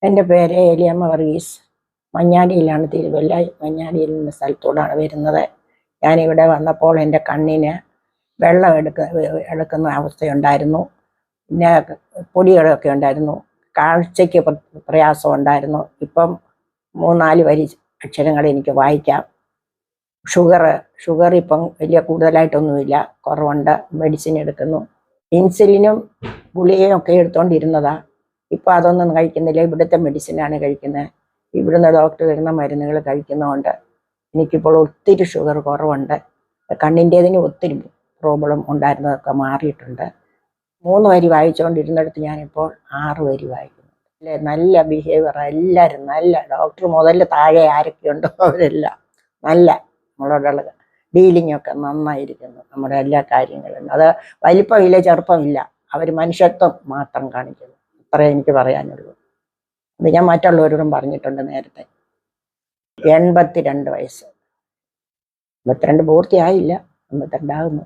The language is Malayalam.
എൻ്റെ പേര് ഏലിയമ്മ വർഗീസ്. മഞ്ഞാടിയിലാണ്, തിരുവല്ല മഞ്ഞാടിയിൽ എന്ന സ്ഥലത്തോടാണ് വരുന്നത്. ഞാനിവിടെ വന്നപ്പോൾ എൻ്റെ കണ്ണിന് വെള്ളം എടുക്കുന്ന അവസ്ഥയുണ്ടായിരുന്നു. പിന്നെ പൊടികളൊക്കെ ഉണ്ടായിരുന്നു. കാഴ്ചയ്ക്ക് പ്രയാസം ഉണ്ടായിരുന്നു. ഇപ്പം 3-4 വരി അക്ഷരങ്ങൾ എനിക്ക് വായിക്കാം. ഷുഗർ ഇപ്പം വലിയ കൂടുതലായിട്ടൊന്നുമില്ല, കുറവുണ്ട്. മെഡിസിൻ എടുക്കുന്നു. ഇൻസുലിനും ഗുളികയും ഒക്കെ എടുത്തോണ്ടിരുന്നതാ. ഇപ്പം അതൊന്നും കഴിക്കുന്നില്ല. ഇവിടുത്തെ മെഡിസിനാണ് കഴിക്കുന്നത്. ഇവിടുന്ന് ഡോക്ടർ തരുന്ന മരുന്നുകൾ കഴിക്കുന്നതുകൊണ്ട് എനിക്കിപ്പോൾ ഒത്തിരി ഷുഗർ കുറവുണ്ട്. കണ്ണിൻ്റെതിന് ഒത്തിരി പ്രോബ്ലം ഉണ്ടായിരുന്നതൊക്കെ മാറിയിട്ടുണ്ട്. 3 വരി വായിച്ചുകൊണ്ടിരുന്നിടത്ത് ഞാനിപ്പോൾ 6 വരി വായിക്കുന്നു. അല്ലേ, നല്ല ബിഹേവിയർ. എല്ലാവരും നല്ല, ഡോക്ടർ മുതൽ താഴെ ആരൊക്കെയുണ്ടോ അവരെല്ലാം നല്ല നമ്മളോടുള്ള ഡീലിംഗ് ഒക്കെ നന്നായിരിക്കുന്നു. നമ്മുടെ എല്ലാ കാര്യങ്ങളും അത് വലിപ്പമില്ല, ചെറുപ്പമില്ല, അവർ മനുഷ്യത്വം മാത്രം കാണിക്കുന്നു. അത്രേ എനിക്ക് പറയാനുള്ളൂ. അത് ഞാൻ മറ്റുള്ളവരോടും പറഞ്ഞിട്ടുണ്ട് നേരത്തെ. 82 വയസ്സ്. 82 പൂർത്തിയായില്ല, 82 ആകുന്നു.